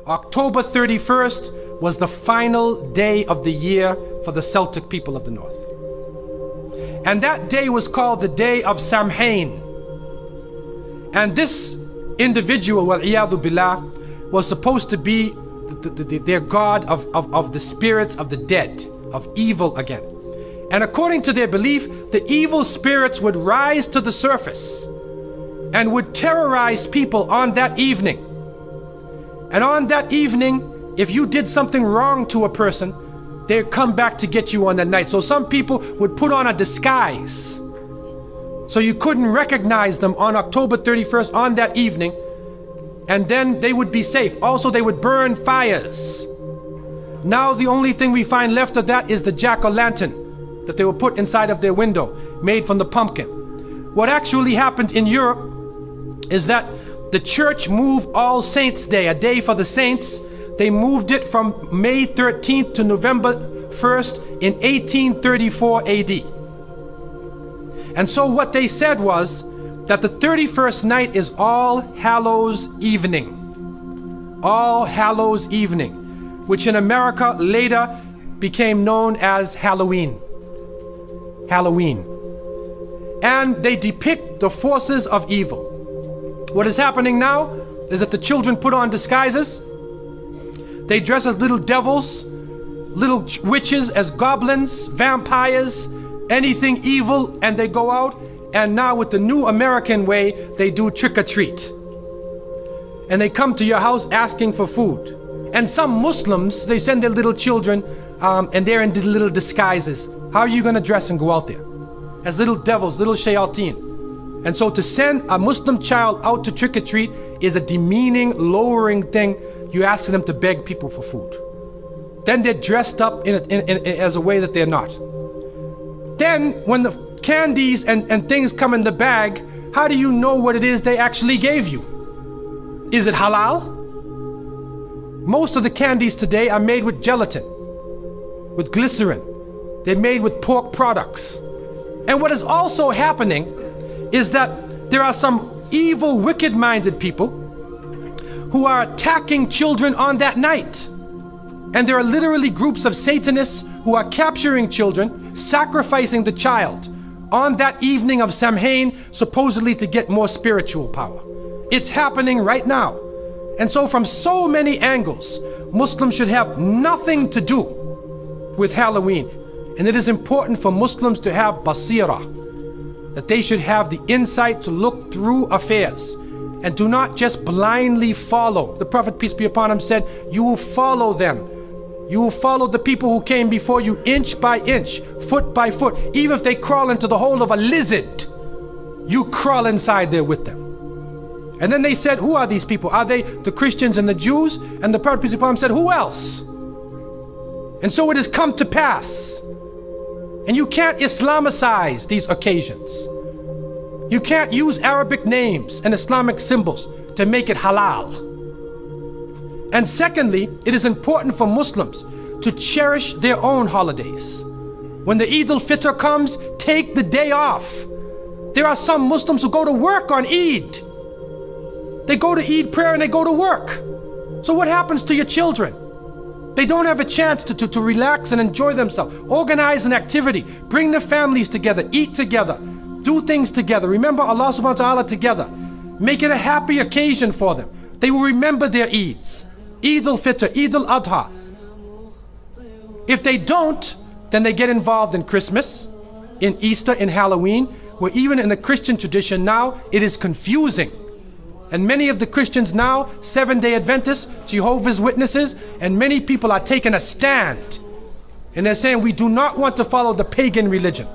October 31st was the final day of the year for the Celtic people of the North. And that day was called the day of Samhain. And this individual, wal-iyadhu billah, was supposed to be their god of the spirits of the dead, of evil again. And according to their belief, the evil spirits would rise to the surface and would terrorize people on that evening. And on that evening, if you did something wrong to a person, they'd come back to get you on that night. So some people would put on a disguise, so you couldn't recognize them on October 31st on that evening, and then they would be safe. Also, they would burn fires. Now the only thing we find left of that is the jack-o'-lantern that they would put inside of their window, made from the pumpkin. What actually happened in Europe is that the church moved All Saints' Day, a day for the saints. They moved it from May 13th to November 1st in 1834 AD. And so what they said was that the 31st night is All Hallows Evening. All Hallows Evening, which in America later became known as Halloween. Halloween. And they depict the forces of evil. What is happening now is that the children put on disguises. They dress as little devils, little witches, as goblins, vampires, anything evil, and they go out. And now with the new American way, they do trick-or-treat. And they come to your house asking for food. And some Muslims, they send their little children and they're in little disguises. How are you going to dress and go out there? As little devils, little shayateen. And so to send a Muslim child out to trick-or-treat is a demeaning, lowering thing. You're asking them to beg people for food. Then they're dressed up as a way that they're not. Then when the candies and things come in the bag, how do you know what it is they actually gave you? Is it halal? Most of the candies today are made with gelatin, with glycerin. They're made with pork products. And what is also happening is that there are some evil, wicked-minded people who are attacking children on that night. And there are literally groups of Satanists who are capturing children, sacrificing the child on that evening of Samhain, supposedly to get more spiritual power. It's happening right now. And so from so many angles, Muslims should have nothing to do with Halloween. And it is important for Muslims to have basira, that they should have the insight to look through affairs and do not just blindly follow. The Prophet, peace be upon him, said, you will follow them. You will follow the people who came before you inch by inch, foot by foot. Even if they crawl into the hole of a lizard, you crawl inside there with them. And then they said, who are these people? Are they the Christians and the Jews? And the Prophet, peace be upon him, said, who else? And so it has come to pass. And you can't Islamicize these occasions. You can't use Arabic names and Islamic symbols to make it halal. And secondly, it is important for Muslims to cherish their own holidays. When the Eid al-Fitr comes, take the day off. There are some Muslims who go to work on Eid. They go to Eid prayer and they go to work. So what happens to your children? They don't have a chance to relax and enjoy themselves. Organize an activity. Bring their families together. Eat together. Do things together. Remember Allah subhanahu wa ta'ala together. Make it a happy occasion for them. They will remember their Eids. Eid al-Fitr, Eid al-Adha. If they don't, then they get involved in Christmas, in Easter, in Halloween, where even in the Christian tradition now, it is confusing. And many of the Christians now, Seventh-day Adventists, Jehovah's Witnesses, and many people are taking a stand. And they're saying we do not want to follow the pagan religion.